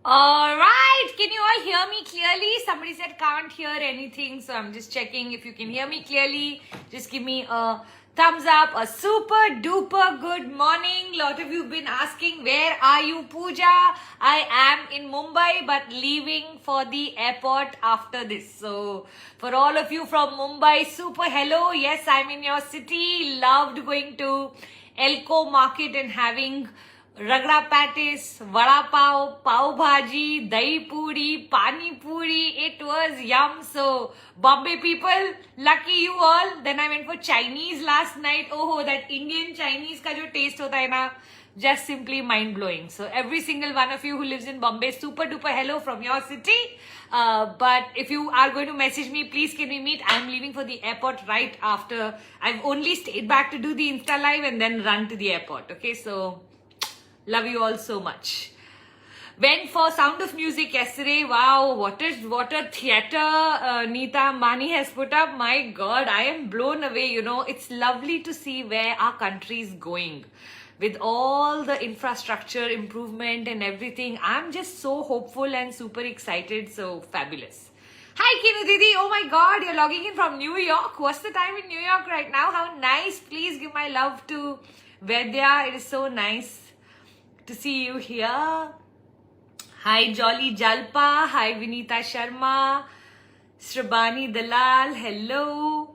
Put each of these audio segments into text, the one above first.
All right, can you all hear me clearly? Somebody said can't hear anything, so I'm just checking if you can hear me clearly. Just give me a thumbs up. A super duper good morning. Lot of you have been asking, where are you, Puja? I am in Mumbai, but leaving for the airport after this. So for all of you from Mumbai, super hello. Yes, I'm in your city. Loved going to Elko market and having ragda patties, vada pav, pav bhaji, dahi puri, pani puri. It was yum. So, Bombay people, lucky you all. Then I went for Chinese last night. Oh, that Indian Chinese ka jo taste hota hai na, just simply mind blowing. So, every single one of you who lives in Bombay, super duper hello from your city. But if you are going to message me, please can we meet? I'm leaving for the airport right after. I've only stayed back to do the Insta live and then run to the airport. Okay, so love you all so much. Went for Sound of Music yesterday. Wow, what a theatre Neeta Mani has put up. My God, I am blown away. You know, it's lovely to see where our country is going with all the infrastructure improvement and everything. I'm just so hopeful and super excited. So fabulous. Hi Kinu Didi. Oh my God, you're logging in from New York. What's the time in New York right now? How nice. Please give my love to Vedya. It is so nice to see you here. Hi Jolly Jalpa. Hi Vinita Sharma. Shrabani Dalal. Hello.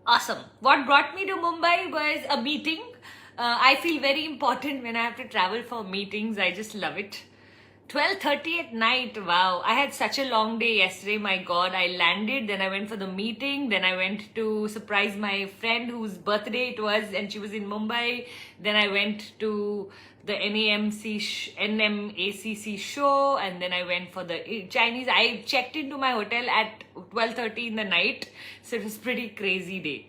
Awesome. What brought me to Mumbai was a meeting. I feel very important when I have to travel for meetings. I just love it. 12:30 at night. Wow. I had such a long day yesterday. My God. I landed. Then I went for the meeting. Then I went to surprise my friend whose birthday it was. And she was in Mumbai. Then I went to the NMACC show. And then I went for the Chinese. I checked into my hotel at 12:30 in the night. So it was pretty crazy day.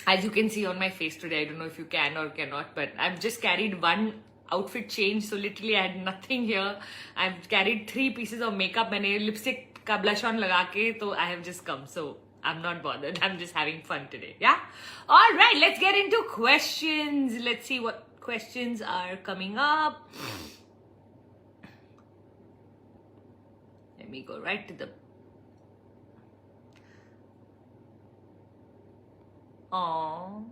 As you can see on my face today. I don't know if you can or cannot. But I've just carried one outfit change, so literally I had nothing here. I've carried 3 pieces of makeup and lipstick ka blush on laga ke, so I have just come. So I'm not bothered. I'm just having fun today. Yeah. All right. Let's get into questions. Let's see what questions are coming up. Let me go right to the. Oh.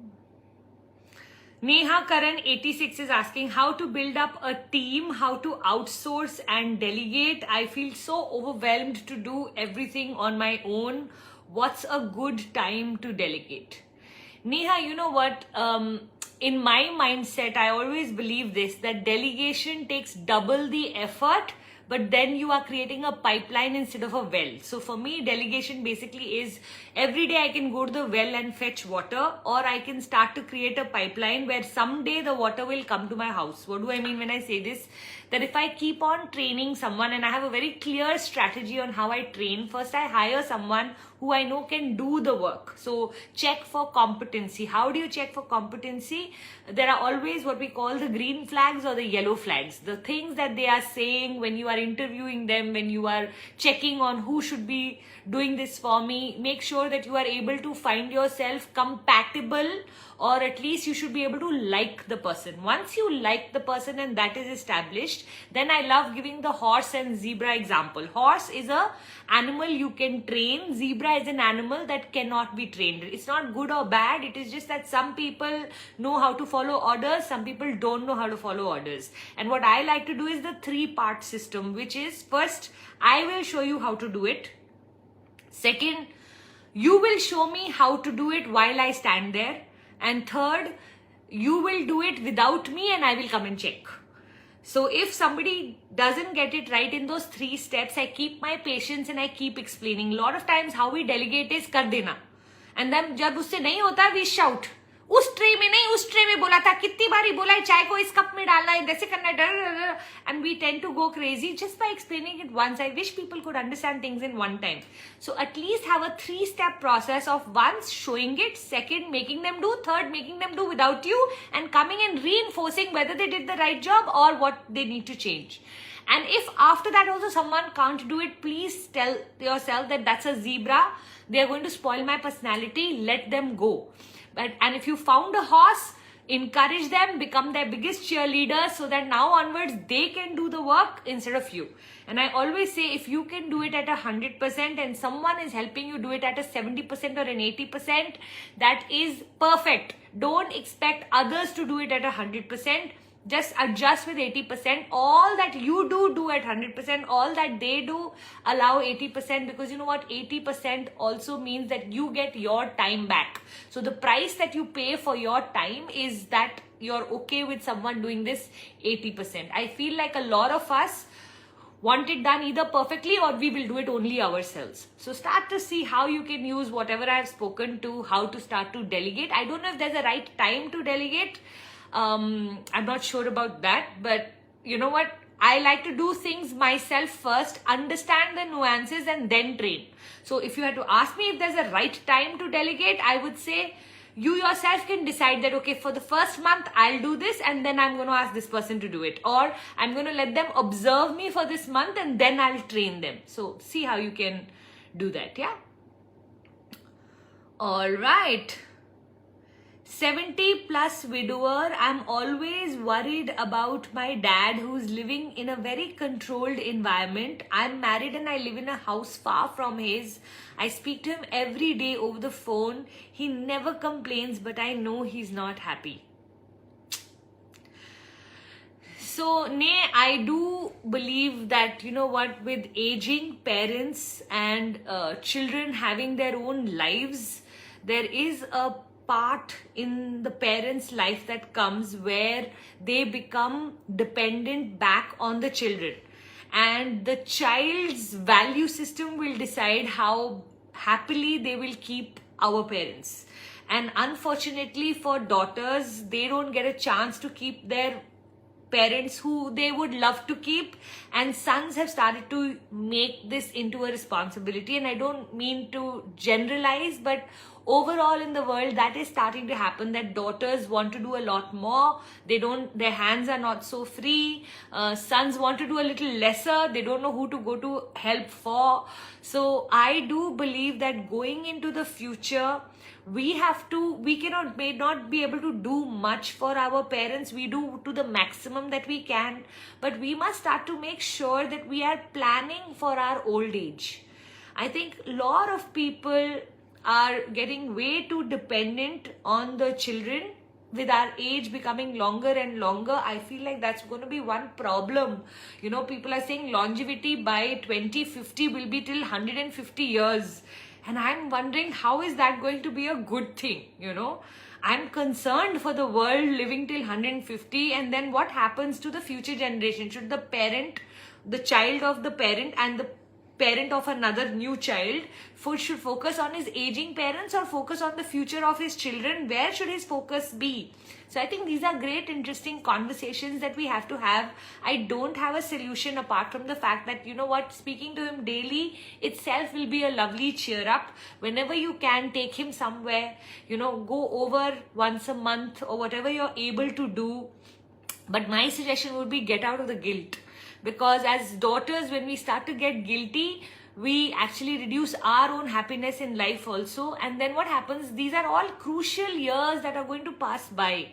Neha Karan 86 is asking how to build up a team, how to outsource and delegate. I feel so overwhelmed to do everything on my own. What's a good time to delegate? Neha, you know what? In my mindset, I always believe this, that delegation takes double the effort, but then you are creating a pipeline instead of a well. So for me, delegation basically is every day I can go to the well and fetch water, or I can start to create a pipeline where someday the water will come to my house. What do I mean when I say this? That if I keep on training someone, and I have a very clear strategy on how I train, first I hire someone who I know can do the work. So check for competency. How do you check for competency? There are always what we call the green flags or the yellow flags. The things that they are saying when you are interviewing them, when you are checking on who should be doing this for me, make sure that you are able to find yourself compatible, or at least you should be able to like the person. Once you like the person and that is established, then I love giving the horse and zebra example. Horse is a animal you can train. Zebra is an animal that cannot be trained. It's not good or bad. It is just that some people know how to follow orders. Some people don't know how to follow orders. And what I like to do is the 3-part system, which is first, I will show you how to do it. Second, you will show me how to do it while I stand there. And third, you will do it without me and I will come and check. So if somebody doesn't get it right in those 3 steps, I keep my patience and I keep explaining. A lot of times how we delegate is kar dena. And then जब उससे नहीं होता, we shout. उस tray में नहीं, उस tray में बोला था, कितनी बारी बोला है चाय को इस कप में डालना है, जैसे करना है, and we tend to go crazy just by explaining it once. I wish people could understand things in one time. So at least have a 3-step process of once showing it, second making them do, third making them do without you, and coming and reinforcing whether they did the right job or what they need to change. And if after that also someone can't do it, please tell yourself that that's a zebra. They are going to spoil my personality. Let them go. And if you found a horse, encourage them, become their biggest cheerleaders, so that now onwards they can do the work instead of you. And I always say, if you can do it at 100% and someone is helping you do it at a 70% or an 80%, that is perfect. Don't expect others to do it at 100%. Just adjust with 80%. All that you do at 100%. All that they do, allow 80%, because you know what? 80% also means that you get your time back. So the price that you pay for your time is that you're okay with someone doing this 80%. I feel like a lot of us want it done either perfectly or we will do it only ourselves. So start to see how you can use whatever I've spoken to, how to start to delegate. I don't know if there's a right time to delegate. I'm not sure about that, but you know what? I like to do things myself first, understand the nuances and then train. So if you had to ask me if there's a right time to delegate, I would say you yourself can decide that, okay, for the first month, I'll do this and then I'm going to ask this person to do it. Or I'm going to let them observe me for this month and then I'll train them. So see how you can do that, yeah? All right. 70 plus widower. I'm always worried about my dad who's living in a very controlled environment. I'm married and I live in a house far from his. I speak to him every day over the phone. He never complains, but I know he's not happy. So, I do believe that, you know what, with aging parents and children having their own lives, there is a part in the parents' life that comes where they become dependent back on the children, and the child's value system will decide how happily they will keep our parents. And unfortunately for daughters, they don't get a chance to keep their parents who they would love to keep, and sons have started to make this into a responsibility. And I don't mean to generalize, but overall in the world that is starting to happen, that daughters want to do a lot more. Their hands are not so free. Sons want to do a little lesser. They don't know who to go to help for. So I do believe that going into the future, may not be able to do much for our parents. We do to the maximum that we can, but we must start to make sure that we are planning for our old age. I think a lot of people are getting way too dependent on the children. With our age becoming longer and longer, I feel like that's going to be one problem. You know, people are saying longevity by 2050 will be till 150 years. And I'm wondering, how is that going to be a good thing? You know, I'm concerned for the world living till 150, and then what happens to the future generation? Should the child of the parent and the parent of another new child should focus on his aging parents or focus on the future of his children? Where should his focus be? So I think these are great, interesting conversations that we have to have. I don't have a solution apart from the fact that, you know what, speaking to him daily itself will be a lovely cheer up. Whenever you can, take him somewhere, you know, go over once a month or whatever you're able to do. But my suggestion would be, get out of the guilt. Because as daughters, when we start to get guilty, we actually reduce our own happiness in life also. And then what happens? These are all crucial years that are going to pass by.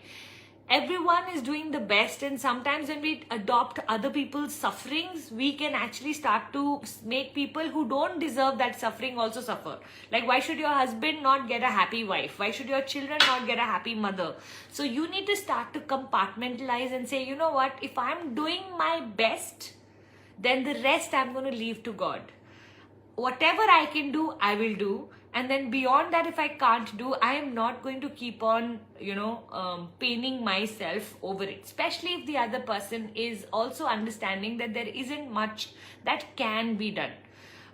Everyone is doing the best, and sometimes when we adopt other people's sufferings, we can actually start to make people who don't deserve that suffering also suffer. Like, why should your husband not get a happy wife? Why should your children not get a happy mother? So you need to start to compartmentalize and say, you know what, if I'm doing my best, then the rest I'm going to leave to God. Whatever I can do, I will do. And then beyond that, if I can't do, I am not going to keep on, paining myself over it. Especially if the other person is also understanding that there isn't much that can be done.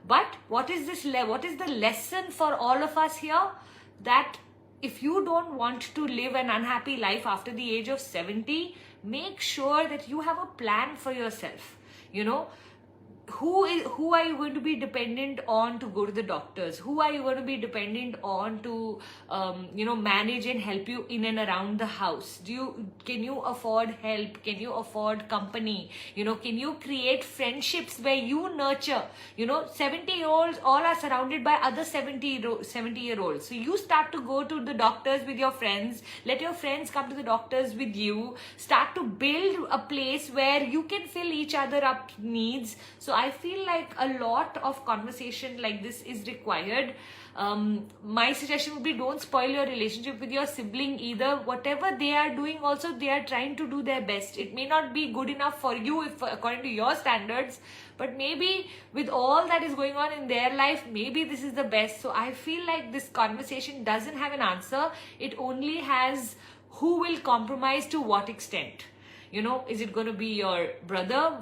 But what is the lesson for all of us here? That if you don't want to live an unhappy life after the age of 70, make sure that you have a plan for yourself. You know, who are you going to be dependent on to go to the doctors? Who are you going to be dependent on to manage and help you in and around the house? Can you afford help? Can you afford company? Can you create friendships where you nurture? 70-year-olds all are surrounded by other 70-year-olds. So you start to go to the doctors with your friends. Let your friends come to the doctors with you. Start to build a place where you can fill each other up needs. So I feel like a lot of conversation like this is required. My suggestion would be, don't spoil your relationship with your sibling either. Whatever they are doing, also they are trying to do their best. It may not be good enough for you if according to your standards, but maybe with all that is going on in their life, maybe this is the best. So I feel like this conversation doesn't have an answer. It only has who will compromise to what extent. Is it going to be your brother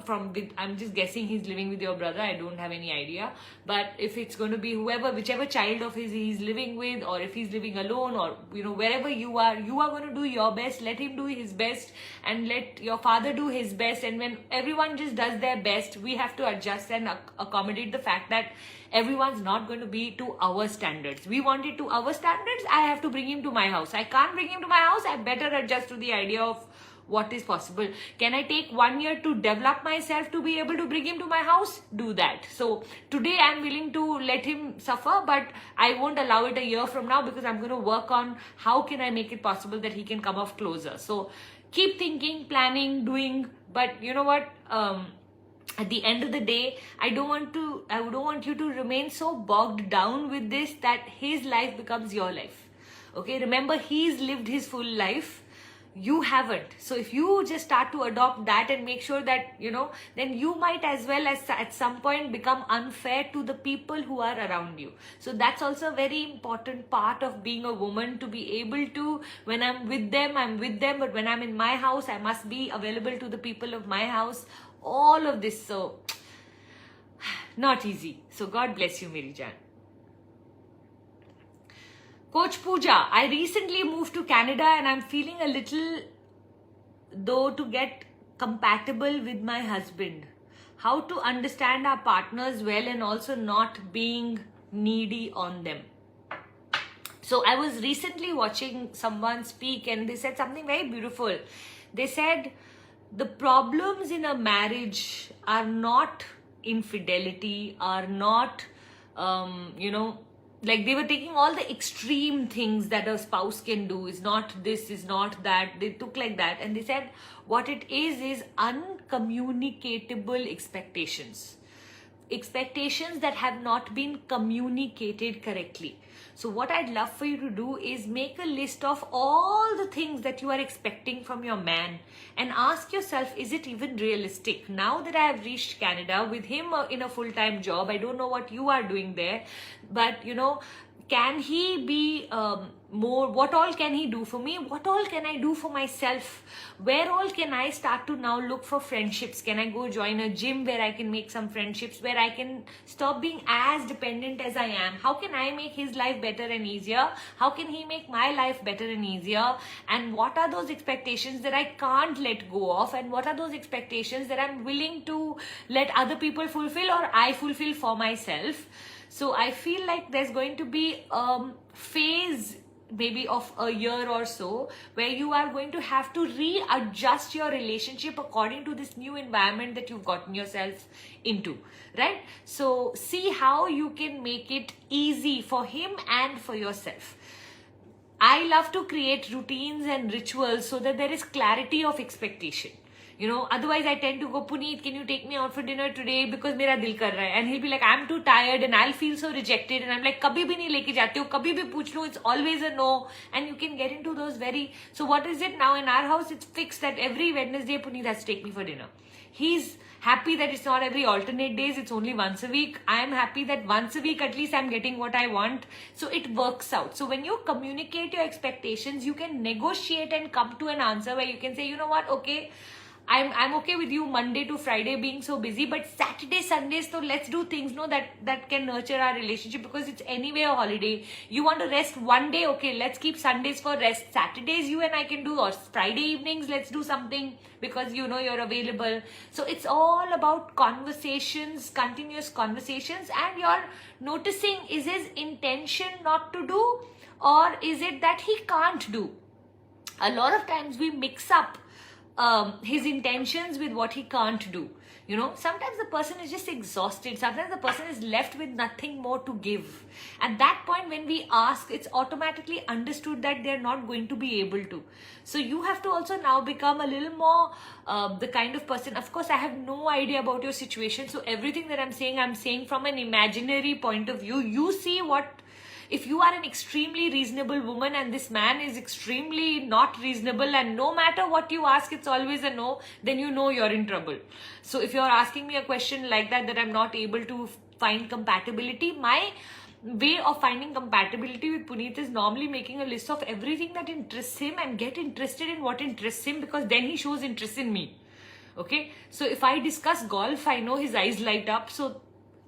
I'm just guessing he's living with your brother. I don't have any idea. But if it's going to be whichever child of his he's living with, or if he's living alone, or, wherever you are going to do your best. Let him do his best, and let your father do his best. And when everyone just does their best, we have to adjust and accommodate the fact that everyone's not going to be to our standards. We want it to our standards. I have to bring him to my house. I can't bring him to my house. I better adjust to the idea of what is possible. Can I take 1 year to develop myself to be able to bring him to my house? Do that. So today I'm willing to let him suffer, but I won't allow it a year from now, because I'm going to work on how can I make it possible that he can come off closer. So keep thinking, planning, doing, but you know what? At the end of the day, I don't want you to remain so bogged down with this that his life becomes your life. Okay, remember, he's lived his full life. You haven't. So if you just start to adopt that and make sure that, then you might as well as at some point become unfair to the people who are around you. So that's also a very important part of being a woman, to be able to, when I'm with them, but when I'm in my house, I must be available to the people of my house. All of this. So not easy. So God bless you, Meri Jaan. Coach Puja, I recently moved to Canada and I'm feeling a little though to get compatible with my husband. How to understand our partners well and also not being needy on them. So I was recently watching someone speak and they said something very beautiful. They said the problems in a marriage are not infidelity, are not, like they were taking all the extreme things that a spouse can do. Is not this, is not that. They took like that and they said what it is uncommunicatable expectations. Expectations that have not been communicated correctly. So what I'd love for you to do is make a list of all the things that you are expecting from your man and ask yourself, is it even realistic? Now that I have reached Canada with him in a full-time job, I don't know what you are doing there, but can he be more? What all can he do for me? What all can I do for myself? Where all can I start to now look for friendships? Can I go join a gym where I can make some friendships, where I can stop being as dependent as I am? How can I make his life better and easier? How can he make my life better and easier? And what are those expectations that I can't let go of? And what are those expectations that I'm willing to let other people fulfill or I fulfill for myself? So I feel like there's going to be a phase maybe of a year or so where you are going to have to readjust your relationship according to this new environment that you've gotten yourself into, right? So see how you can make it easy for him and for yourself. I love to create routines and rituals so that there is clarity of expectation. Otherwise I tend to go, Puneet, can you take me out for dinner today because mera dil kar raha hai? And he'll be like, I'm too tired, and I'll feel so rejected. And I'm like, kabhi bhi nahi leke jate ho, kabhi bhi pooch lo, it's always a no. And you can get into those so what is it now in our house? It's fixed that every Wednesday Puneet has to take me for dinner. He's happy that it's not every alternate days, it's only once a week. I'm happy that once a week at least I'm getting what I want. So it works out. So when you communicate your expectations, you can negotiate and come to an answer where you can say, you know what, okay, I'm okay with you Monday to Friday being so busy, but Saturday, Sundays, so let's do things that can nurture our relationship, because it's anyway a holiday. You want to rest one day, okay, let's keep Sundays for rest. Saturdays you and I can do, or Friday evenings, let's do something because you know you're available. So it's all about conversations, continuous conversations, and you're noticing, is his intention not to do, or is it that he can't do? A lot of times we mix up his intentions with what he can't do. You know, sometimes the person is just exhausted. Sometimes the person is left with nothing more to give. At that point, when we ask, it's automatically understood that they're not going to be able to. So you have to also now become a little more the kind of person. Of course, I have no idea about your situation. So everything that I'm saying from an imaginary point of view. You see what. If you are an extremely reasonable woman and this man is extremely not reasonable, and no matter what you ask, it's always a no, then you know you're in trouble. So if you're asking me a question like that I'm not able to find compatibility, my way of finding compatibility with Puneet is normally making a list of everything that interests him and get interested in what interests him, because then he shows interest in me. Okay, so if I discuss golf, I know his eyes light up. So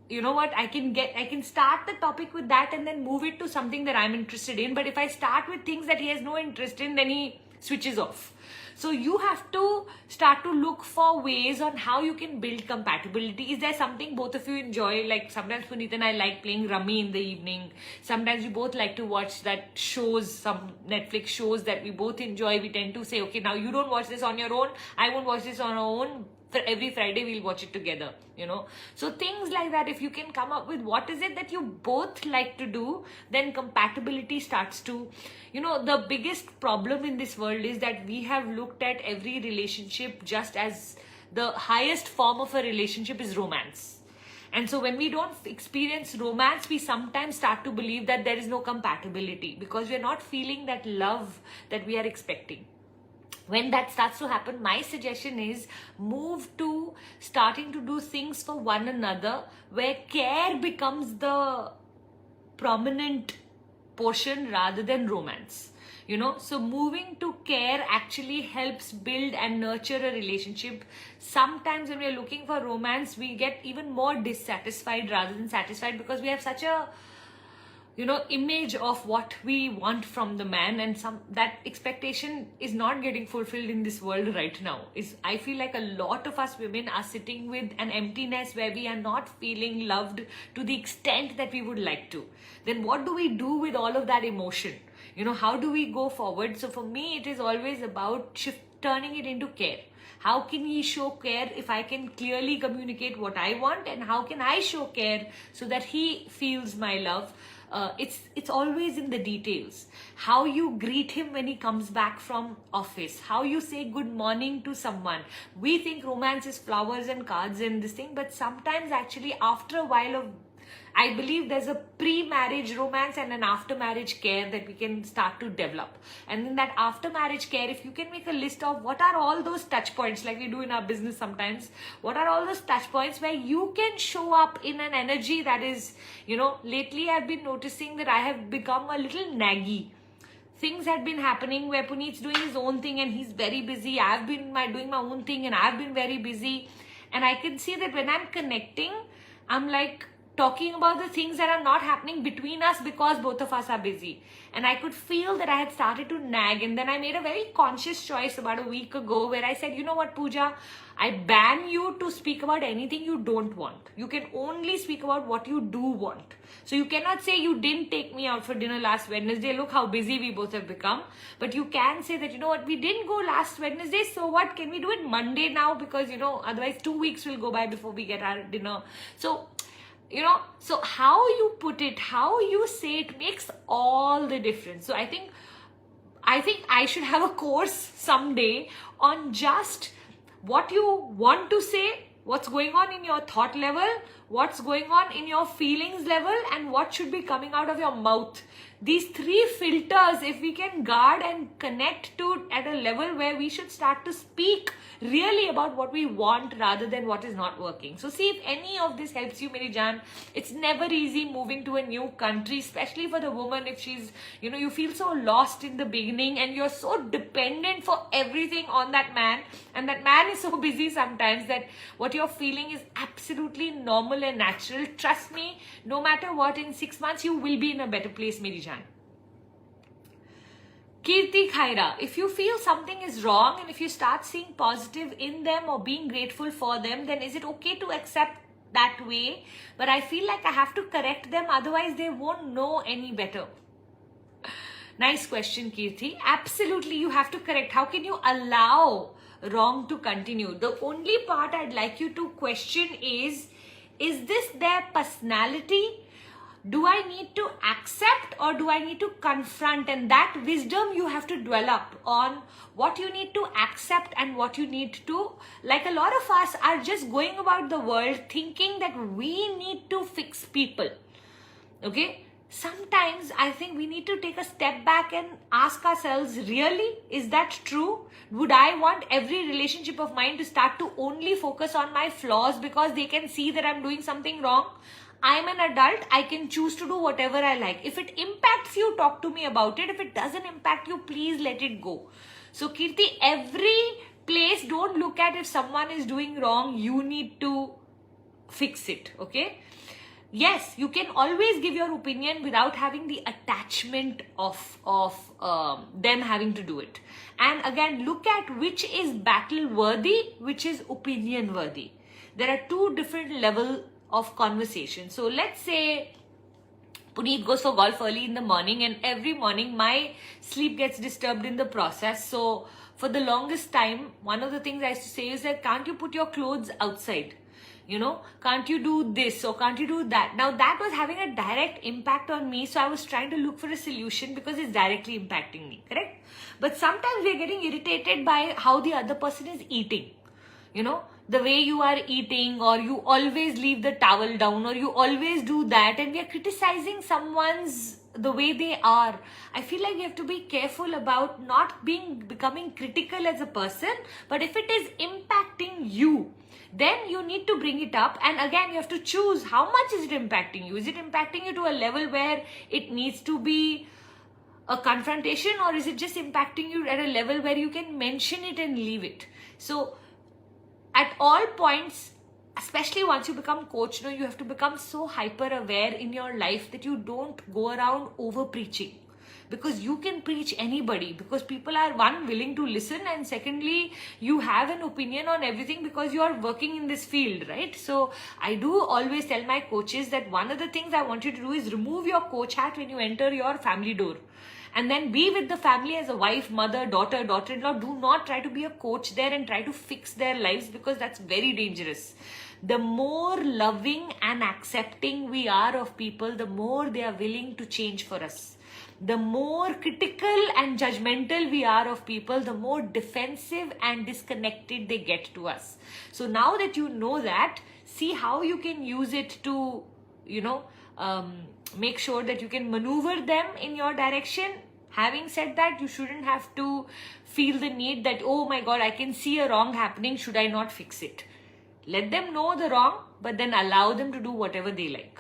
you know what, I can start the topic with that and then move it to something that I'm interested in. But if I start with things that he has no interest in, then he switches off. So you have to start to look for ways on how you can build compatibility. Is there something both of you enjoy? Like sometimes Puneet and I like playing rummy in the evening. Sometimes we both like to watch that shows, some Netflix shows that we both enjoy. We tend to say, okay, now you don't watch this on your own, I won't watch this on our own. Every Friday we'll watch it together, you know. So things like that, if you can come up with what is it that you both like to do, then compatibility starts to, you know, the biggest problem in this world is that we have looked at every relationship just as the highest form of a relationship is romance. And so when we don't experience romance, we sometimes start to believe that there is no compatibility because we're not feeling that love that we are expecting. When that starts to happen, my suggestion is move to starting to do things for one another where care becomes the prominent portion rather than romance. You know, so moving to care actually helps build and nurture a relationship. Sometimes when we are looking for romance, we get even more dissatisfied rather than satisfied because we have such a, you know, image of what we want from the man, and that expectation is not getting fulfilled in this world right now. I feel like a lot of us women are sitting with an emptiness where we are not feeling loved to the extent that we would like to. Then what do we do with all of that emotion? You know, how do we go forward? So for me, it is always about turning it into care. How can he show care if I can clearly communicate what I want, and how can I show care so that he feels my love? It's always in the details. How you greet him when he comes back from office, how you say good morning to someone. We think romance is flowers and cards and this thing, but sometimes actually after a while of, I believe there's a pre-marriage romance and an after-marriage care that we can start to develop. And in that after-marriage care, if you can make a list of what are all those touch points, like we do in our business sometimes, what are all those touch points where you can show up in an energy that is, you know, lately I've been noticing that I have become a little naggy. Things had been happening where Puneet's doing his own thing and he's very busy. I've been doing my own thing and I've been very busy. And I can see that when I'm connecting, I'm like, talking about the things that are not happening between us because both of us are busy. And I could feel that I had started to nag. And then I made a very conscious choice about a week ago where I said, you know what, Puja, I ban you to speak about anything you don't want. You can only speak about what you do want. So you cannot say you didn't take me out for dinner last Wednesday. Look how busy we both have become. But you can say that, you know what, we didn't go last Wednesday. So what, can we do it Monday now? Because, you know, otherwise 2 weeks will go by before we get our dinner. So, you know, so how you put it, how you say it makes all the difference. So I think I should have a course someday on just what you want to say, what's going on in your thought level, what's going on in your feelings level, and what should be coming out of your mouth. These three filters, if we can guard and connect to at a level where we should start to speak really about what we want rather than what is not working. So see if any of this helps you, Meri Jaan. It's never easy moving to a new country, especially for the woman. If she's, you feel so lost in the beginning and you're so dependent for everything on that man, and that man is so busy sometimes that what you're feeling is absolutely normal and natural. Trust me, no matter what, in 6 months you will be in a better place, Meri Jaan. Kirti Khaira, if you feel something is wrong and if you start seeing positive in them or being grateful for them, then is it okay to accept that way? But I feel like I have to correct them, otherwise they won't know any better. Nice question, Kirti. Absolutely, you have to correct. How can you allow wrong to continue? The only part I'd like you to question is this their personality? Do I need to accept or do I need to confront? And that wisdom you have to develop on what you need to accept and what you need to, like a lot of us are just going about the world thinking that we need to fix people. Okay? Sometimes I think we need to take a step back and ask ourselves, really, is that true? Would I want every relationship of mine to start to only focus on my flaws because they can see that I'm doing something wrong? I'm an adult. I can choose to do whatever I like. If it impacts you, talk to me about it. If it doesn't impact you, please let it go. So Kirti, every place, don't look at if someone is doing wrong, you need to fix it. Okay? Yes, you can always give your opinion without having the attachment of them having to do it. And again, look at which is battle worthy, which is opinion worthy. There are two different levels of conversation. So let's say Puneet goes for golf early in the morning, and every morning my sleep gets disturbed in the process. So for the longest time, one of the things I used to say is that, can't you put your clothes outside? Can't you do this or can't you do that? Now that was having a direct impact on me. So I was trying to look for a solution because it's directly impacting me, correct? But sometimes we're getting irritated by how the other person is eating. The way you are eating, or you always leave the towel down, or you always do that, and we are criticizing someone's the way they are. I feel like we have to be careful about not becoming critical as a person, but if it is impacting you, then you need to bring it up. And again, you have to choose how much is it impacting you. Is it impacting you to a level where it needs to be a confrontation, or is it just impacting you at a level where you can mention it and leave it? So at all points, especially once you become coach, you have to become so hyper aware in your life that you don't go around over preaching, because you can preach anybody, because people are, one, willing to listen, and secondly, you have an opinion on everything because you are working in this field, right? So I do always tell my coaches that one of the things I want you to do is remove your coach hat when you enter your family door. And then be with the family as a wife, mother, daughter, daughter-in-law. Do not try to be a coach there and try to fix their lives, because that's very dangerous. The more loving and accepting we are of people, the more they are willing to change for us. The more critical and judgmental we are of people, the more defensive and disconnected they get to us. So now that you know that, see how you can use it to, make sure that you can maneuver them in your direction. Having said that, you shouldn't have to feel the need that, oh my God, I can see a wrong happening. Should I not fix it? Let them know the wrong, but then allow them to do whatever they like.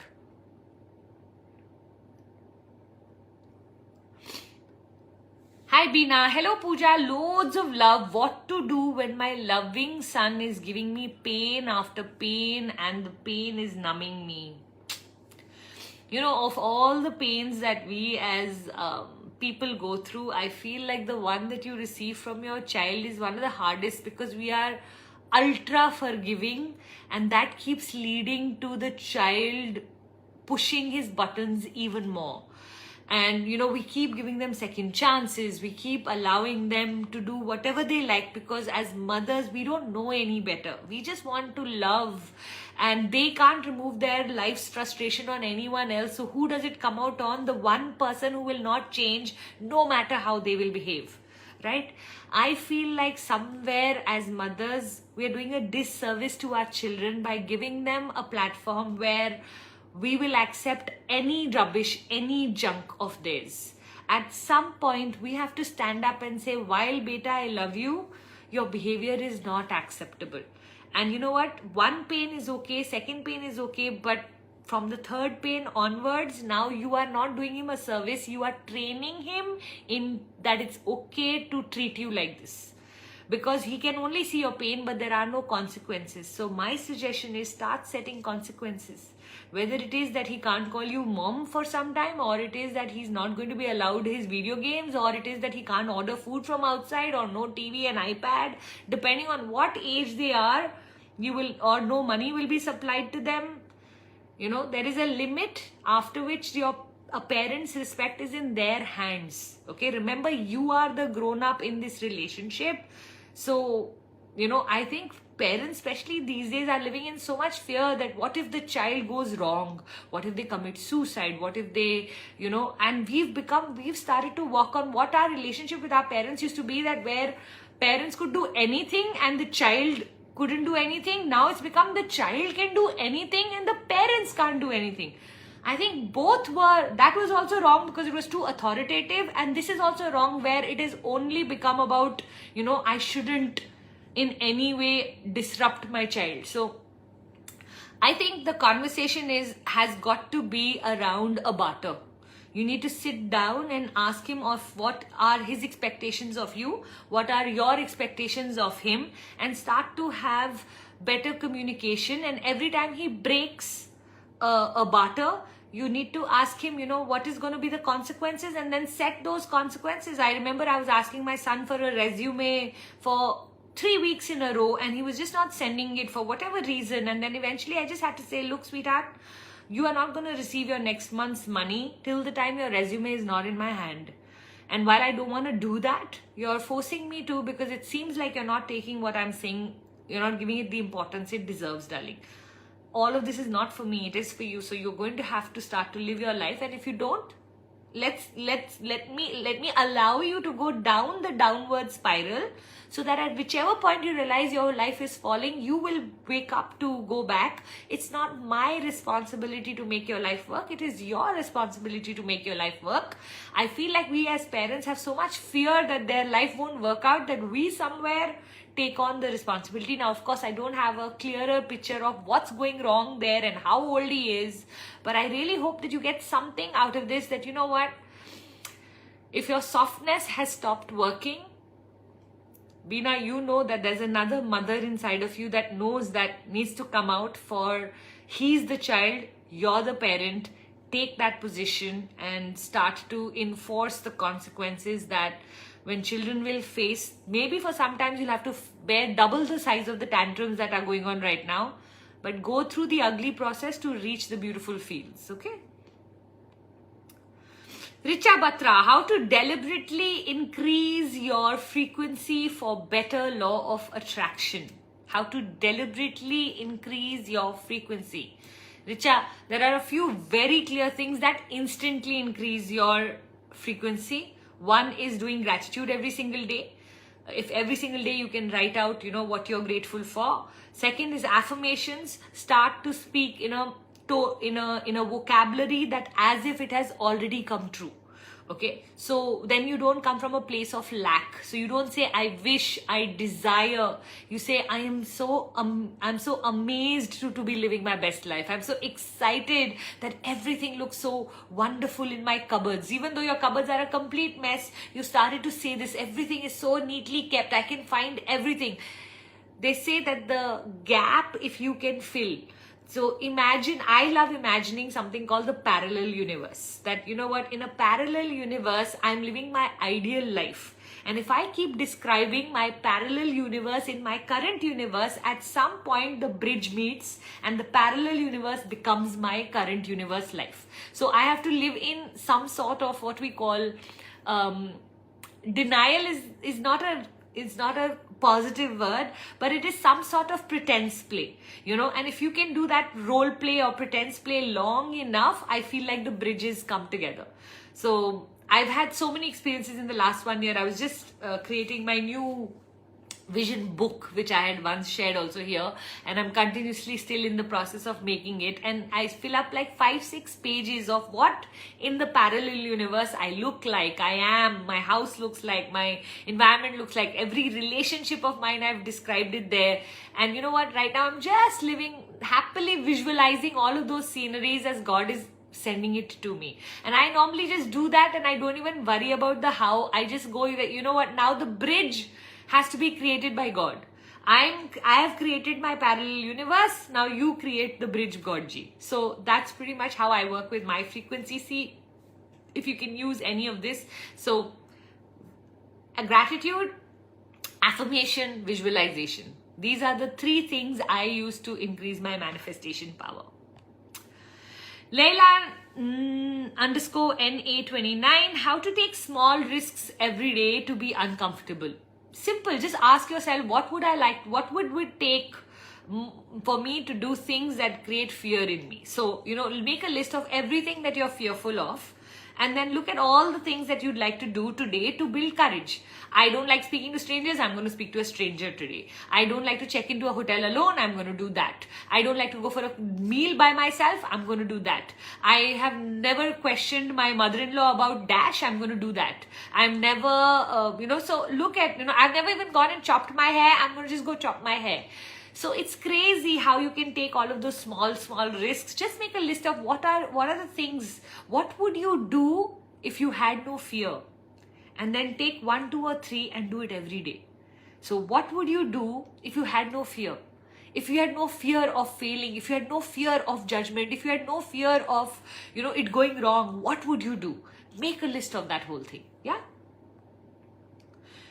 Hi Beena. Hello Puja. Loads of love. What to do when my loving son is giving me pain after pain and the pain is numbing me? Of all the pains that we as people go through, I feel like the one that you receive from your child is one of the hardest, because we are ultra forgiving, and that keeps leading to the child pushing his buttons even more. And we keep giving them second chances, we keep allowing them to do whatever they like, because as mothers we don't know any better. We just want to love, and they can't remove their life's frustration on anyone else. So who does it come out on? The one person who will not change no matter how they will behave, right? I feel like somewhere as mothers, we are doing a disservice to our children by giving them a platform where we will accept any rubbish, any junk of theirs. At some point, we have to stand up and say, while beta, I love you, your behavior is not acceptable. And you know what? One pain is okay, second pain is okay, but from the third pain onwards, now you are not doing him a service. You are training him in that it's okay to treat you like this. Because he can only see your pain, but there are no consequences. So my suggestion is start setting consequences. Whether it is that he can't call you mom for some time, or it is that he's not going to be allowed his video games, or it is that he can't order food from outside, or no TV and iPad, depending on what age they are, or no money will be supplied to them. You know, there is a limit after which a parent's respect is in their hands. Okay, remember, you are the grown-up in this relationship. So, you know, I think parents, especially these days, are living in so much fear that what if the child goes wrong? What if they commit suicide? What if they, you know, and we've started to work on what our relationship with our parents used to be, that where parents could do anything and the child couldn't do anything. Now it's become the child can do anything and the parents can't do anything. I think that was also wrong because it was too authoritative, and this is also wrong where it has only become about, you know, I shouldn't in any way disrupt my child. So I think the conversation has got to be around a barter. You need to sit down and ask him of what are his expectations of you, what are your expectations of him, and start to have better communication. And every time he breaks a barter, you need to ask him, you know, what is going to be the consequences, and then set those consequences. I remember I was asking my son for a resume for 3 weeks in a row, and he was just not sending it for whatever reason. And then eventually I just had to say, look, sweetheart, you are not going to receive your next month's money till the time your resume is not in my hand. And while I don't want to do that, you're forcing me to, because it seems like you're not taking what I'm saying, you're not giving it the importance it deserves, darling. All of this is not for me, it is for you. So you're going to have to start to live your life. And if you don't, let me allow you to go down the downward spiral, so that at whichever point you realize your life is falling, you will wake up to go back. It's not my responsibility to make your life work. It is your responsibility to make your life work. I feel like we as parents have so much fear that their life won't work out, that we somewhere take on the responsibility. Now, of course, I don't have a clearer picture of what's going wrong there and how old he is, but I really hope that you get something out of this, that you know what, if your softness has stopped working, Beena, you know that there's another mother inside of you that knows that needs to come out. For he's the child, you're the parent. Take that position and start to enforce the consequences that when children will face. Maybe for sometimes you'll have to bear double the size of the tantrums that are going on right now, but go through the ugly process to reach the beautiful fields. Okay. Richa Batra, how to deliberately increase your frequency for better law of attraction. How to deliberately increase your frequency. Richa, there are a few very clear things that instantly increase your frequency. One is doing gratitude every single day. If every single day you can write out, you know, what you're grateful for. Second is affirmations. Start to speak in a vocabulary that as if it has already come true. Okay, so then you don't come from a place of lack. So you don't say I wish, I desire. You say I'm so amazed to be living my best life. I'm so excited that everything looks so wonderful in my cupboards. Even though your cupboards are a complete mess, you started to say this, everything is so neatly kept, I can find everything. They say that the gap, if you can fill. So imagine, I love imagining something called the parallel universe. That, you know what, in a parallel universe, I'm living my ideal life. And if I keep describing my parallel universe in my current universe, at some point the bridge meets and the parallel universe becomes my current universe life. So I have to live in some sort of what we call, denial is not a positive word, but it is some sort of pretense play, you know. And if you can do that role play or pretense play long enough, I feel like the bridges come together. So I've had so many experiences in the last 1 year. I was just creating my new vision book, which I had once shared also here, and I'm continuously still in the process of making it, and I fill up like 5-6 pages of what in the parallel universe I look like, I am, my house looks like, my environment looks like, every relationship of mine I've described it there. And you know what, right now I'm just living happily, visualizing all of those sceneries as God is sending it to me. And I normally just do that, and I don't even worry about the how. I just go, you know what, now the bridge has to be created by God. I have created my parallel universe. Now you create the bridge, Godji. So that's pretty much how I work with my frequency. See if you can use any of this. So a gratitude, affirmation, visualization. These are the 3 things I use to increase my manifestation power. Leila underscore NA29. How to take small risks every day to be uncomfortable? Simple. Just ask yourself, what would I like? What would it take for me to do things that create fear in me? So, you know, make a list of everything that you're fearful of, and then look at all the things that you'd like to do today to build courage. I don't like speaking to strangers. I'm going to speak to a stranger today. I don't like to check into a hotel alone. I'm going to do that. I don't like to go for a meal by myself. I'm going to do that. I have never questioned my mother-in-law about dash. I'm going to do that. I'm never, so look at, I've never even gone and chopped my hair. I'm going to just go chop my hair. So it's crazy how you can take all of those small risks. Just make a list of what are the things, what would you do if you had no fear? And then take 1, 2 or 3 and do it every day. So what would you do if you had no fear? If you had no fear of failing, if you had no fear of judgment, if you had no fear of, it going wrong, what would you do? Make a list of that whole thing. Yeah?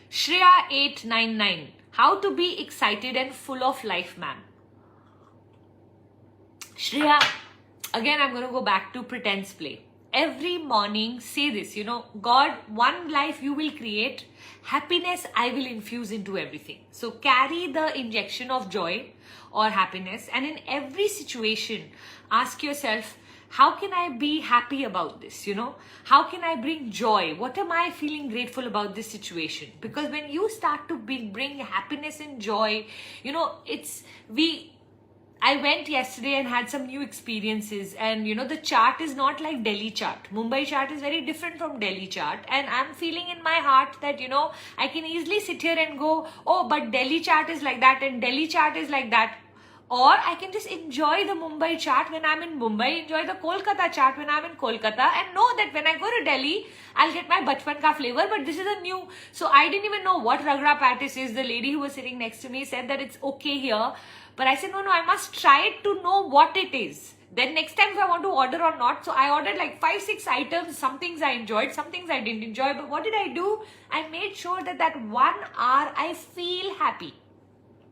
Shreya899. How to be excited and full of life, ma'am. Shreya, again, I'm going to go back to pretense play. Every morning, say this, God, one life you will create, happiness I will infuse into everything. So carry the injection of joy or happiness, and in every situation, ask yourself, how can I be happy about this? How can I bring joy? What am I feeling grateful about this situation? Because when you start to bring happiness and joy, I went yesterday and had some new experiences, and the chart is not like Delhi chart. Mumbai chart is very different from Delhi chart, and I'm feeling in my heart that I can easily sit here and go, oh, but Delhi chart is like that and Delhi chart is like that. Or I can just enjoy the Mumbai chart when I'm in Mumbai, enjoy the Kolkata chart when I'm in Kolkata, and know that when I go to Delhi, I'll get my bachpan ka flavor, but this is a new. So I didn't even know what ragra patties is. The lady who was sitting next to me said that it's okay here. But I said, no, I must try it to know what it is. Then next time if I want to order or not. So I ordered like 5-6 items. Some things I enjoyed, some things I didn't enjoy. But what did I do? I made sure that 1 hour I feel happy.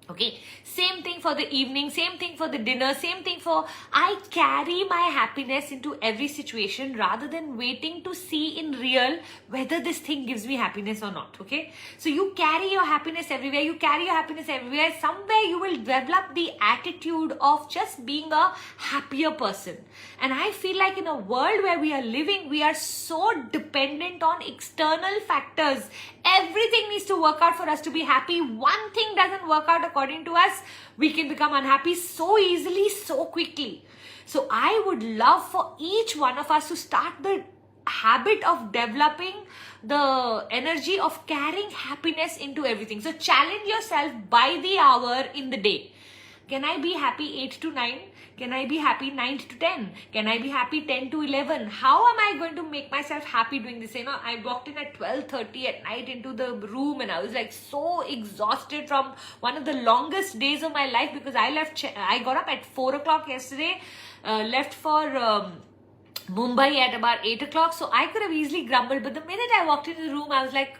Okay, same thing for the evening, same thing for the dinner, same thing for, I carry my happiness into every situation rather than waiting to see in real whether this thing gives me happiness or not. Okay, so you carry your happiness everywhere, somewhere you will develop the attitude of just being a happier person. And I feel like in a world where we are living, we are so dependent on external factors. Everything needs to work out for us to be happy. One thing doesn't work out according to us, we can become unhappy so easily, so quickly. So I would love for each one of us to start the habit of developing the energy of carrying happiness into everything. So challenge yourself by the hour in the day. Can I be happy 8 to 9? Can I be happy 9 to 10? Can I be happy 10 to 11? How am I going to make myself happy doing this? I walked in at 12:30 at night into the room, and I was like so exhausted from one of the longest days of my life, because I got up at 4 o'clock yesterday, left for Mumbai at about 8 o'clock. So I could have easily grumbled, but the minute I walked into the room, I was like,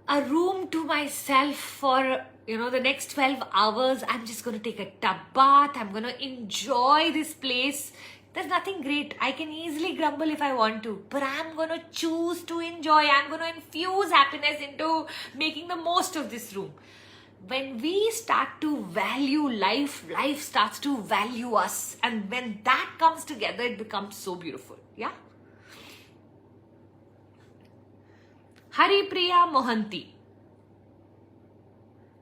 a room to myself for the next 12 hours. I'm just going to take a tub bath. I'm going to enjoy this place. There's nothing great. I can easily grumble if I want to, but I'm going to choose to enjoy. I'm going to infuse happiness into making the most of this room. When we start to value life, life starts to value us. And when that comes together, it becomes so beautiful. Yeah. Haripriya Mohanty.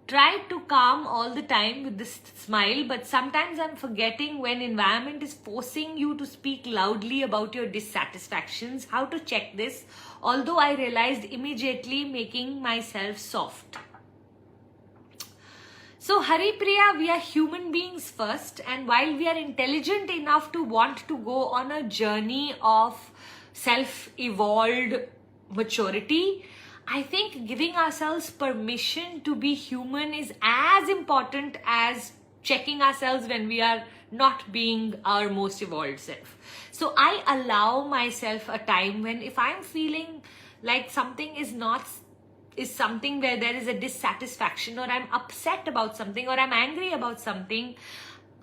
Try to calm all the time with this smile, but sometimes I'm forgetting when environment is forcing you to speak loudly about your dissatisfactions. How to check this? Although I realized immediately, making myself soft. So Haripriya, we are human beings first, and while we are intelligent enough to want to go on a journey of self-evolved maturity, I think giving ourselves permission to be human is as important as checking ourselves when we are not being our most evolved self. So I allow myself a time when if I'm feeling like something is something where there is a dissatisfaction, or I'm upset about something, or I'm angry about something,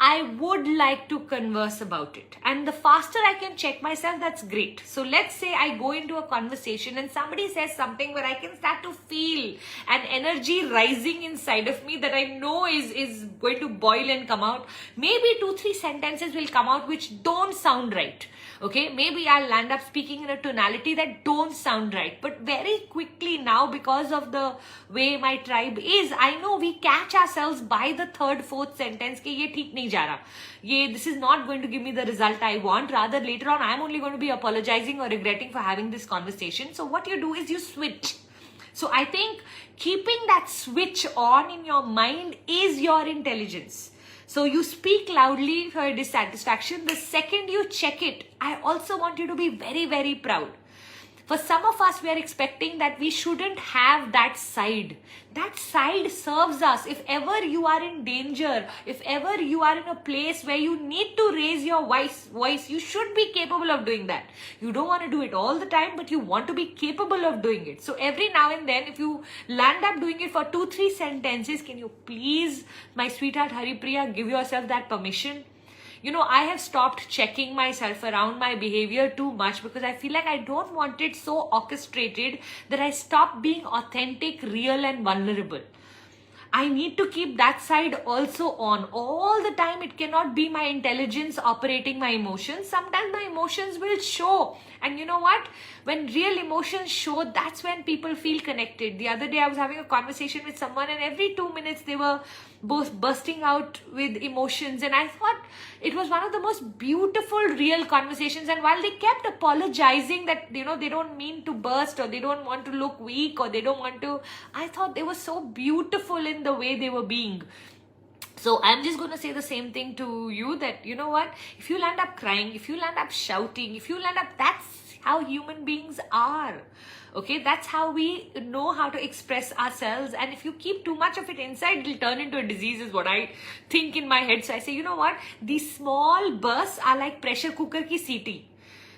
I would like to converse about it. And the faster I can check myself, that's great. So let's say I go into a conversation and somebody says something where I can start to feel an energy rising inside of me that I know is going to boil and come out. Maybe 2-3 sentences will come out which don't sound right. Okay, maybe I'll land up speaking in a tonality that don't sound right. But very quickly now, because of the way my tribe is, I know we catch ourselves by the 3rd, 4th sentence कि ये ठीक नहीं जा रहा. This is not going to give me the result I want. Rather, later on, I'm only going to be apologizing or regretting for having this conversation. So what you do is you switch. So I think keeping that switch on in your mind is your intelligence. So you speak loudly for dissatisfaction. The second you check it, I also want you to be very, very proud. For some of us, we are expecting that we shouldn't have that side. That side serves us. If ever you are in danger, if ever you are in a place where you need to raise your voice, you should be capable of doing that. You don't want to do it all the time, but you want to be capable of doing it. So every now and then, if you land up doing it for 2-3 sentences, can you please, my sweetheart Haripriya, give yourself that permission? You know, I have stopped checking myself around my behavior too much because I feel like I don't want it so orchestrated that I stop being authentic, real and vulnerable. I need to keep that side also on all the time. It cannot be my intelligence operating my emotions. Sometimes my emotions will show. And you know what? When real emotions show, that's when people feel connected. The other day I was having a conversation with someone and every 2 minutes they were both bursting out with emotions. And I thought it was one of the most beautiful real conversations. And while they kept apologizing that, you know, they don't mean to burst or they don't want to look weak or they don't want to, I thought they were so beautiful in the way they were being. So I'm just going to say the same thing to you that, you know what, if you land up crying, if you land up shouting, if you land up, that's how human beings are. Okay, that's how we know how to express ourselves. And if you keep too much of it inside, it'll turn into a disease is what I think in my head. So I say, you know what, these small bursts are like pressure cooker ki seeti.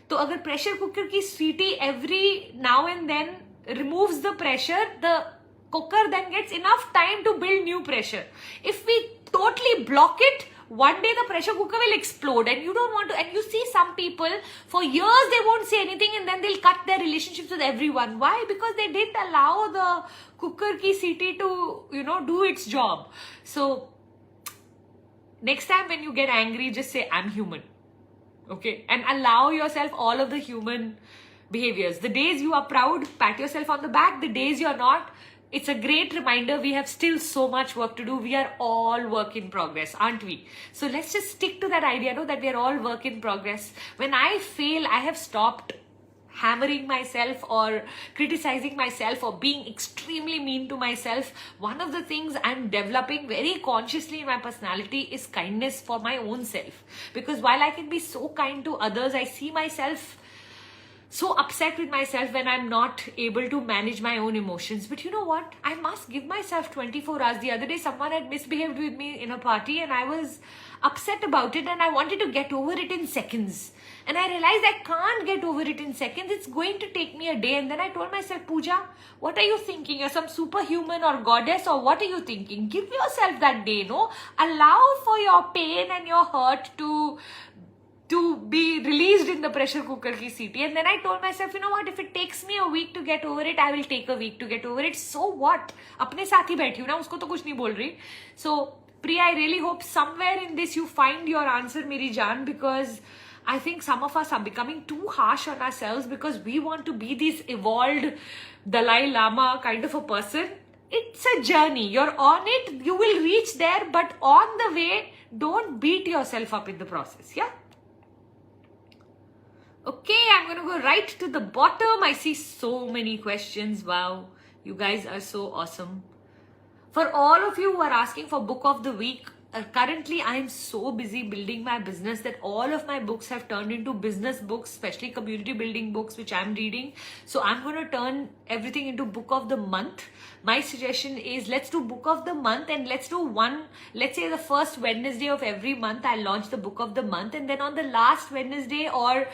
So agar pressure cooker ki seeti every now and then removes the pressure, the cooker then gets enough time to build new pressure. If we totally block it, one day the pressure cooker will explode and you don't want to. And you see some people for years they won't say anything and then they'll cut their relationships with everyone. Why? Because they didn't allow the cooker ki seeti to, you know, do its job. So next time when you get angry, just say I'm human. Okay, and allow yourself all of the human behaviors. The days you are proud, pat yourself on the back. The days you're not, it's a great reminder we have still so much work to do. We are all work in progress, aren't we? So let's just stick to that idea, no, that we are all work in progress. When I fail, I have stopped hammering myself or criticizing myself or being extremely mean to myself. One of the things I'm developing very consciously in my personality is kindness for my own self. Because while I can be so kind to others, I see myself so upset with myself when I'm not able to manage my own emotions. But you know what? I must give myself 24 hours. The other day, someone had misbehaved with me in a party and I was upset about it and I wanted to get over it in seconds. And I realized I can't get over it in seconds. It's going to take me a day. And then I told myself, Puja, what are you thinking? You're some superhuman or goddess, or what are you thinking? Give yourself that day, no? Allow for your pain and your hurt to be released in the pressure cooker ki seeti. And then I told myself, you know what, if it takes me a week to get over it, I will take a week to get over it. So what? Apne saath hi बैठी हूँ ना, उसको तो कुछ नहीं बोल रही. So Priya, I really hope somewhere in this you find your answer, मेरी जान, because I think some of us are becoming too harsh on ourselves because we want to be this evolved Dalai Lama kind of a person. It's a journey. You're on it. You will reach there. But on the way, don't beat yourself up in the process. Yeah? Okay, I'm going to go right to the bottom. I see so many questions. Wow. You guys are so awesome. For all of you who are asking for book of the week, currently I am so busy building my business that all of my books have turned into business books, especially community building books, which I'm reading. So I'm going to turn everything into book of the month. My suggestion is let's do book of the month, and let's do one, let's say the first Wednesday of every month, I'll launch the book of the month. And then on the last Wednesday or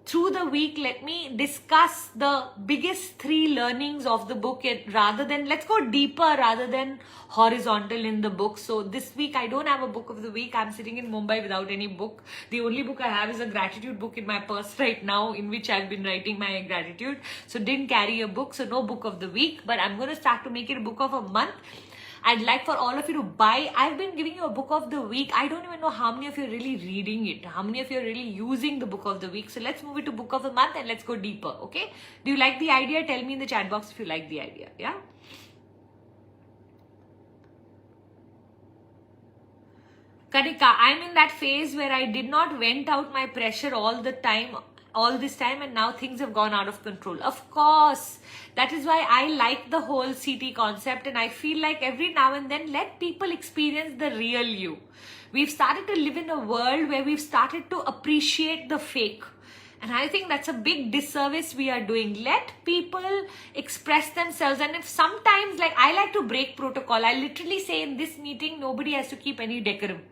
through the week, let me discuss the biggest 3 learnings of the book, rather than, let's go deeper rather than horizontal in the book. So this week I don't have a book of the week. I'm sitting in Mumbai without any book. The only book I have is a gratitude book in my purse right now, in which I've been writing my gratitude. So didn't carry a book, so no book of the week, but I'm going to start to make it a book of a month. I'd like for all of you to buy. I've been giving you a book of the week. I don't even know how many of you are really reading it, how many of you are really using the book of the week. So let's move it to book of the month and let's go deeper. Okay, do you like the idea? Tell me in the chat box if you like the idea. Yeah. Kanika, I'm in that phase where I did not vent out my pressure all this time, and now things have gone out of control. Of course, that is why I like the whole CT concept, and I feel like every now and then let people experience the real you. We've started to live in a world where we've started to appreciate the fake. And I think that's a big disservice we are doing. Let people express themselves. And if sometimes, like, I like to break protocol. I literally say in this meeting, nobody has to keep any decorum.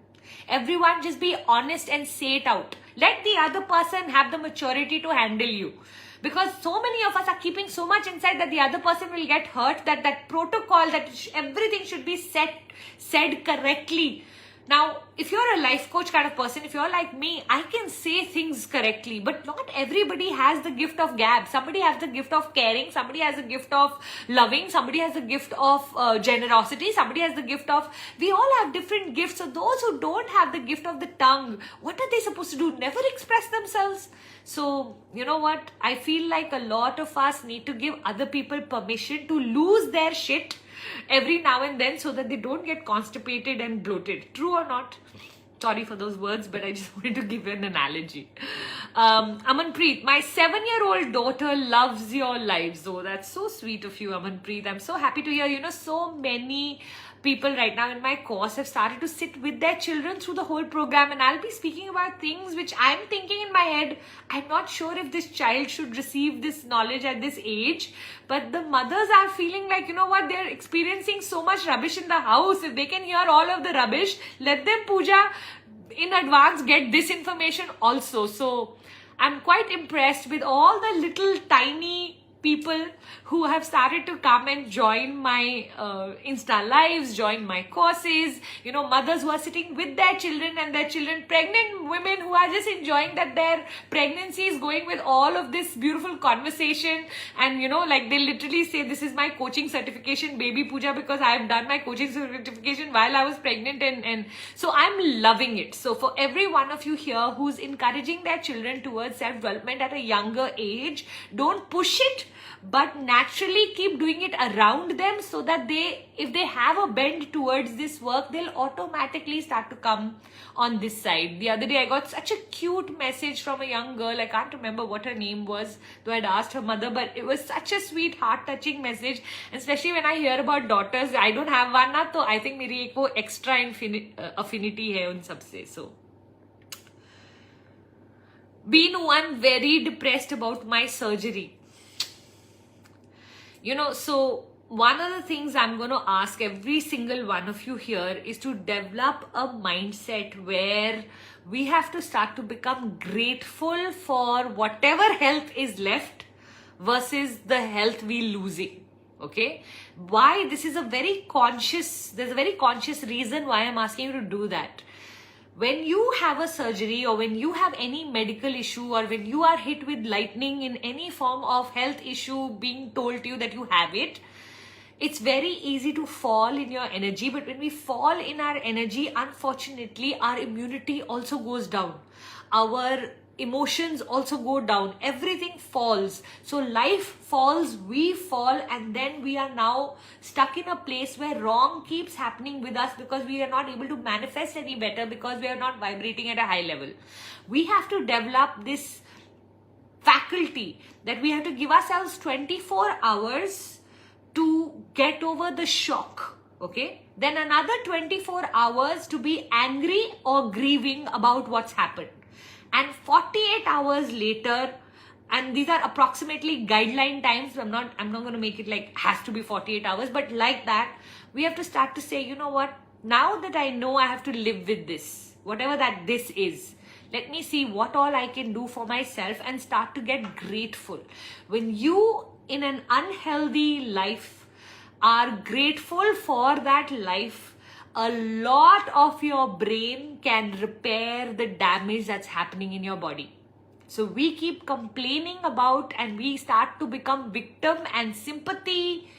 Everyone just be honest and say it out. Let the other person have the maturity to handle you. Because so many of us are keeping so much inside that the other person will get hurt, that protocol, that everything should be said correctly. Now, if you're a life coach kind of person, if you're like me, I can say things correctly, but not everybody has the gift of gab. Somebody has the gift of caring, somebody has the gift of loving, somebody has the gift of generosity, somebody has the gift of, we all have different gifts. So those who don't have the gift of the tongue, what are they supposed to do? Never express themselves. So, you know what? I feel like a lot of us need to give other people permission to lose their shit every now and then so that they don't get constipated and bloated. True or not? Sorry for those words, but I just wanted to give an analogy. Amanpreet, my 7-year-old daughter loves your lives. Oh, that's so sweet of you, Amanpreet. I'm so happy to hear. You know, so many people right now in my course have started to sit with their children through the whole program, and I'll be speaking about things which I'm thinking in my head. I'm not sure if this child should receive this knowledge at this age, but the mothers are feeling like, you know what, they're experiencing so much rubbish in the house. If they can hear all of the rubbish, let them, Puja, in advance get this information also. So I'm quite impressed with all the little tiny people who have started to come and join my Insta lives, join my courses, you know, mothers who are sitting with their children and their children, pregnant women who are just enjoying that their pregnancy is going with all of this beautiful conversation. And, you know, like they literally say, this is my coaching certification, baby Puja, because I've done my coaching certification while I was pregnant, and so I'm loving it. So for every one of you here who's encouraging their children towards self-development at a younger age, don't push it, but naturally keep doing it around them so that if they have a bend towards this work, they'll automatically start to come on this side. The other day, I got such a cute message from a young girl. I can't remember what her name was, though I'd asked her mother, but it was such a sweet, heart-touching message. And especially when I hear about daughters, I don't have one ना, तो I think मेरी एक वो extra affinity है उन सबसे. So, Beenu, I'm very depressed about my surgery. You know, so one of the things I'm going to ask every single one of you here is to develop a mindset where we have to start to become grateful for whatever health is left versus the health we're losing. Okay? Why? This is there's a very conscious reason why I'm asking you to do that. When you have a surgery, or when you have any medical issue, or when you are hit with lightning in any form of health issue being told to you that you have it, it's very easy to fall in your energy. But when we fall in our energy, unfortunately, our immunity also goes down. Our emotions also go down, everything falls. So life falls, we fall, and then we are now stuck in a place where wrong keeps happening with us because we are not able to manifest any better, because we are not vibrating at a high level. We have to develop this faculty that we have to give ourselves 24 hours to get over the shock, okay? Then another 24 hours to be angry or grieving about what's happened. And 48 hours later, and these are approximately guideline times, I'm not going to make it like has to be 48 hours, but like that, we have to start to say, you know what, now that I know I have to live with this, whatever that this is, let me see what all I can do for myself and start to get grateful. When you in an unhealthy life are grateful for that life, a lot of your brain can repair the damage that's happening in your body. So we keep complaining about, and we start to become victim and sympathy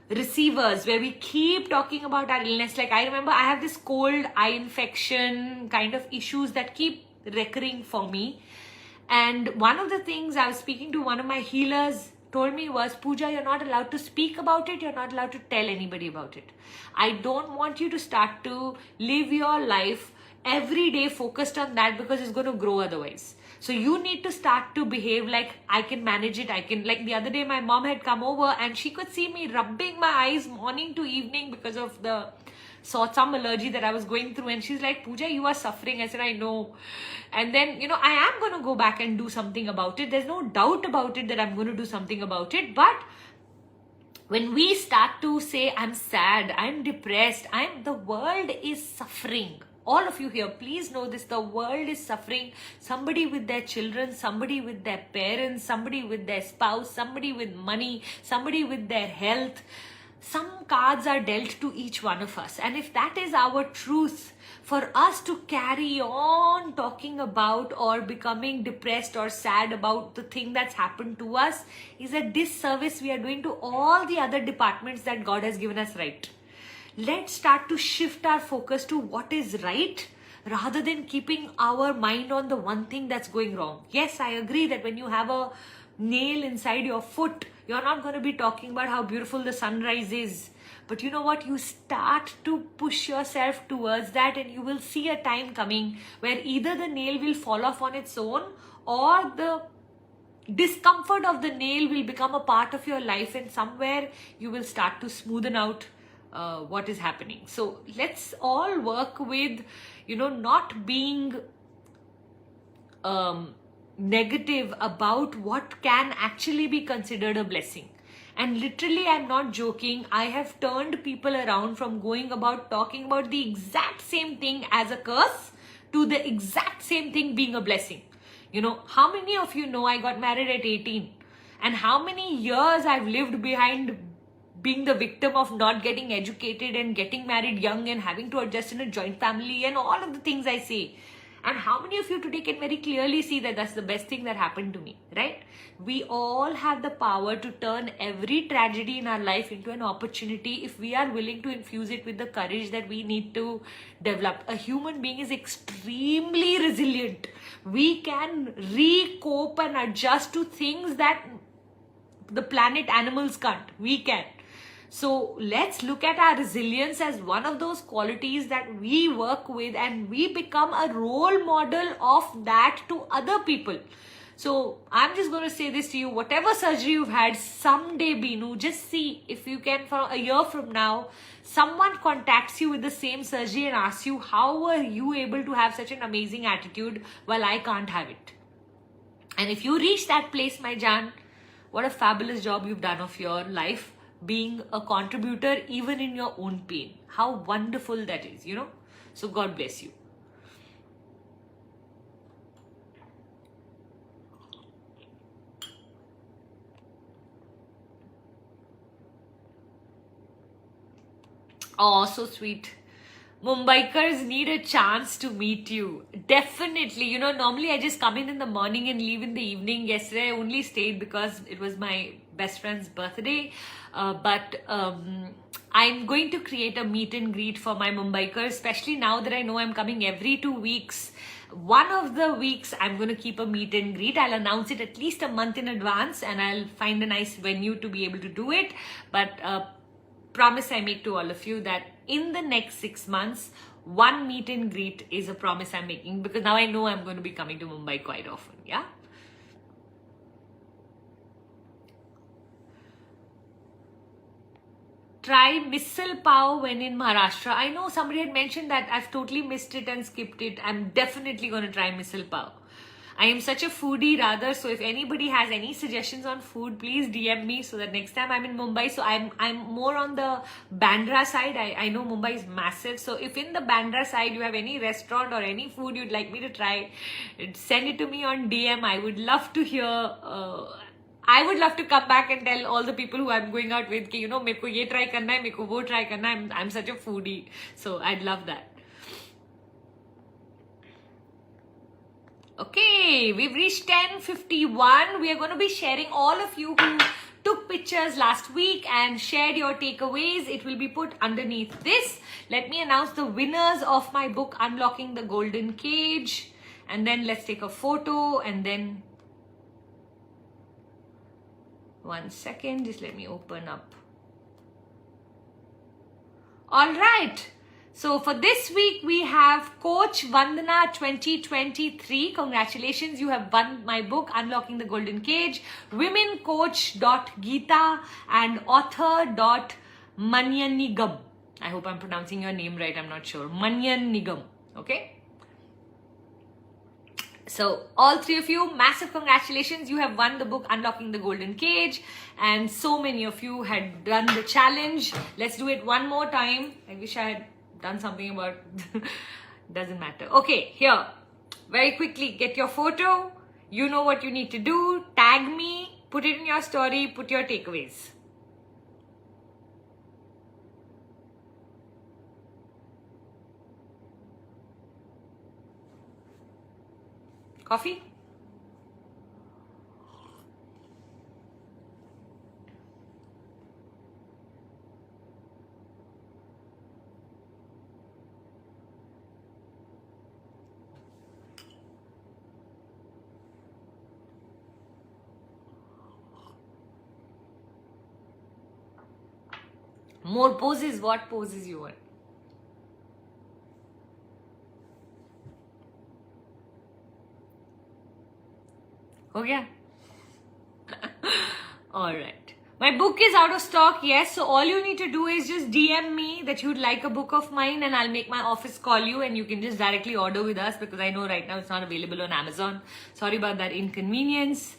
receivers, where we keep talking about our illness. Like I remember I have this cold, eye infection kind of issues that keep recurring for me. And one of the things I was speaking to one of my healers told me was, Puja, you're not allowed to speak about it. You're not allowed to tell anybody about it. I don't want you to start to live your life every day focused on that, because it's going to grow otherwise. So you need to start to behave like I can manage it. I can, like the other day, my mom had come over and she could see me rubbing my eyes morning to evening because of some allergy that I was going through. And she's like, Puja, you are suffering. I said, I know. And then, I am going to go back and do something about it. There's no doubt about it that I'm going to do something about it. But when we start to say, I'm sad, I'm depressed, the world is suffering. All of you here, please know this, the world is suffering. Somebody with their children, somebody with their parents, somebody with their spouse, somebody with money, somebody with their health. Some cards are dealt to each one of us. And if that is our truth, for us to carry on talking about or becoming depressed or sad about the thing that's happened to us is a disservice we are doing to all the other departments that God has given us right. Let's start to shift our focus to what is right rather than keeping our mind on the one thing that's going wrong. Yes, I agree that when you have a nail inside your foot, you're not going to be talking about how beautiful the sunrise is. But you know what? You start to push yourself towards that, and you will see a time coming where either the nail will fall off on its own, or the discomfort of the nail will become a part of your life, and somewhere you will start to smoothen out what is happening. So let's all work with, not being negative about what can actually be considered a blessing. And literally, I'm not joking, I have turned people around from going about talking about the exact same thing as a curse to the exact same thing being a blessing. How many of you know I got married at 18? And how many years I've lived behind being the victim of not getting educated and getting married young and having to adjust in a joint family and all of the things I say. And how many of you today can very clearly see that that's the best thing that happened to me, right? We all have the power to turn every tragedy in our life into an opportunity if we are willing to infuse it with the courage that we need to develop. A human being is extremely resilient. We can re-cope and adjust to things that the planet animals can't. We can. So let's look at our resilience as one of those qualities that we work with, and we become a role model of that to other people. So I'm just going to say this to you, whatever surgery you've had, someday, Binu, just see if you can, for a year from now, someone contacts you with the same surgery and asks you, how were you able to have such an amazing attitude while I can't have it? And if you reach that place, my Jan, what a fabulous job you've done of your life, being a contributor even in your own pain. How wonderful that is, So God bless you. Oh, so sweet. Mumbaikars need a chance to meet you. Definitely. Normally I just come in the morning and leave in the evening. Yesterday I only stayed because it was my best friend's birthday. But I'm going to create a meet and greet for my Mumbaikars, especially now that I know I'm coming every 2 weeks. one of the weeks I'm going to keep a meet and greet. I'll announce it at least a month in advance, and I'll find a nice venue to be able to do it. But promise I make to all of you that in the next 6 months, one meet and greet is a promise I'm making, because now I know I'm going to be coming to Mumbai quite often. Yeah. Try misal pav when in Maharashtra. I know somebody had mentioned that. I've totally missed it and skipped it. I'm definitely going to try misal pav. I am such a foodie rather, so if anybody has any suggestions on food, please DM me so that next time I'm in Mumbai. So I'm more on the Bandra side. I know Mumbai is massive, so if in the Bandra side you have any restaurant or any food you'd like me to try, send it to me on DM. I would love to hear. I would love to come back and tell all the people who I'm going out with, you know, मेरे को ये try करना है, मेरे को वो try करना है. I'm such a foodie, so I'd love that. Okay, we've reached 10:51. We are going to be sharing all of you who took pictures last week and shared your takeaways. It will be put underneath this. Let me announce the winners of my book, Unlocking the Golden Cage. And then let's take a photo, and then 1 second, just let me open up. All right. So for this week, we have Coach Vandana 2023. Congratulations, you have won my book, Unlocking the Golden Cage. Womencoach.geeta and author.manyanigam. I hope I'm pronouncing your name right. I'm not sure. Manyanigam. Okay. So all three of you, massive congratulations. You have won the book Unlocking the Golden Cage, and so many of you had done the challenge. Let's do it one more time. I wish I had done something about doesn't matter. Okay, here, very quickly, get your photo. You know what you need to do. Tag me, put it in your story, put your takeaways. Coffee? More poses. What poses you want? हो गया? All right. My book is out of stock, yes. So all you need to do is just DM me that you'd like a book of mine, and I'll make my office call you, and you can just directly order with us, because I know right now it's not available on Amazon. Sorry about that inconvenience.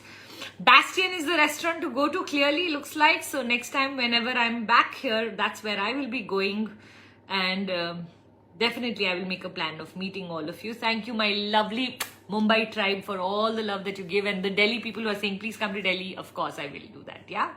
Bastion is the restaurant to go to, clearly looks like. So next time whenever I'm back here, that's where I will be going. And definitely I will make a plan of meeting all of you. Thank you, my lovely Mumbai tribe, for all the love that you give. And the Delhi people who are saying, please come to Delhi. Of course, I will do that. Yeah.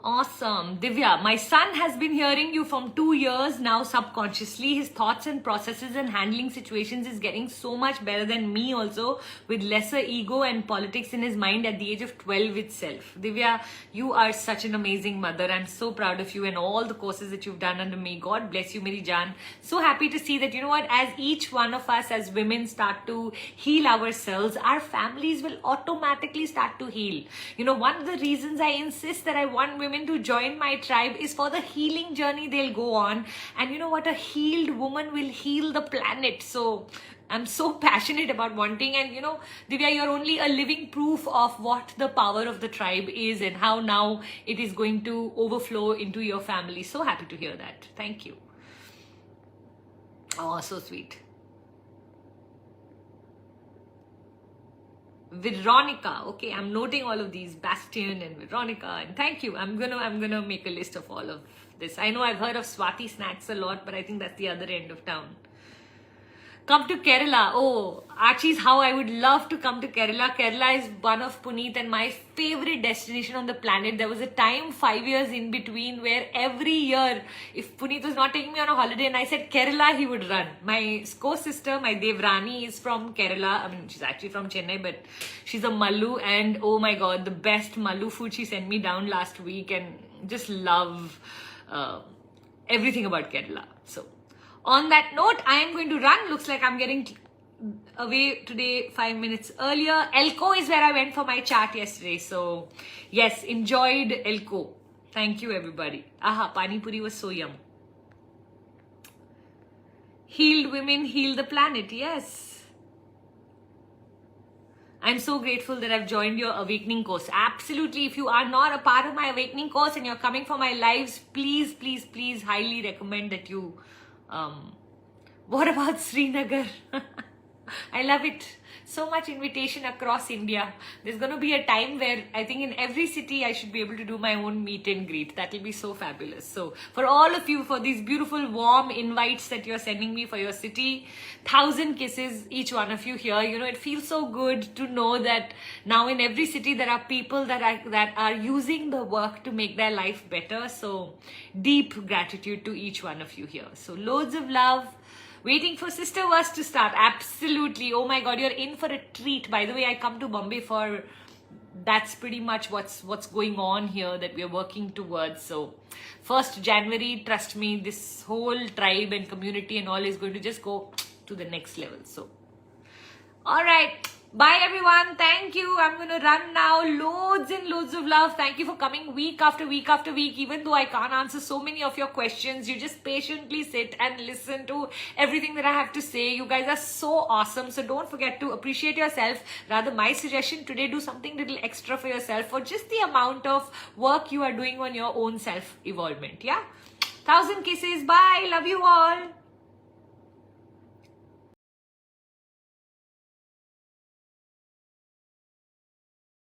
Awesome. Divya, my son has been hearing you from 2 years now subconsciously. His thoughts and processes and handling situations is getting so much better than me also, with lesser ego and politics in his mind at the age of 12 itself. Divya, you are such an amazing mother. I'm so proud of you and all the courses that you've done under me. God bless you, Meri Jaan. So happy to see that, you know what, as each one of us as women start to heal ourselves, our families will automatically start to heal. You know, one of the reasons I insist that I want women to join my tribe is for the healing journey they'll go on. And you know what, a healed woman will heal the planet. So I'm so passionate about wanting, and you know, Divya, you're only a living proof of what the power of the tribe is and how now it is going to overflow into your family. So happy to hear that. Thank you. Oh, so sweet. Veronica, okay, I'm noting all of these, Bastion and Veronica, and thank you. I'm gonna make a list of all of this. I know I've heard of Swati Snacks a lot, but I think that's the other end of town. Come to Kerala. Oh, Archie's how I would love to come to Kerala. Kerala is one of Puneet and my favorite destination on the planet. There was a time 5 years in between where every year, if Puneet was not taking me on a holiday and I said Kerala, he would run. My co-sister, my Devrani, is from Kerala. I mean, she's actually from Chennai, but she's a Mallu, and oh my God, the best Mallu food she sent me down last week, and just love everything about Kerala. So, On that note, I am going to run. Looks like I'm getting away today 5 minutes earlier. Elko is where I went for my chat yesterday. So yes, enjoyed Elko. Thank you everybody. Aha, Pani Puri was so yum. Healed women heal the planet. Yes. I'm so grateful that I've joined your awakening course. Absolutely. If you are not a part of my awakening course and you're coming for my lives, please, please, please highly recommend that you what about Srinagar? I love it. So much invitation across India. There's going to be a time where I think in every city I should be able to do my own meet and greet. That will be so fabulous. So for all of you, for these beautiful warm invites that you're sending me for your city, 1,000 kisses each one of you here. You know, it feels so good to know that now in every city there are people that are using the work to make their life better. So deep gratitude to each one of you here. So loads of love. Waiting for Sister Verse to start. Absolutely. Oh my God, you're in for a treat. By the way, I come to Bombay for, that's pretty much what's going on here that we're working towards. So 1st January, trust me, this whole tribe and community and all is going to just go to the next level. So, all right. Bye everyone. Thank you. I'm going to run now. Loads and loads of love. Thank you for coming week after week after week. Even though I can't answer so many of your questions, you just patiently sit and listen to everything that I have to say. You guys are so awesome. So don't forget to appreciate yourself. Rather, my suggestion today, do something little extra for yourself for just the amount of work you are doing on your own self-evolvement. Yeah. 1,000 kisses. Bye. Love you all.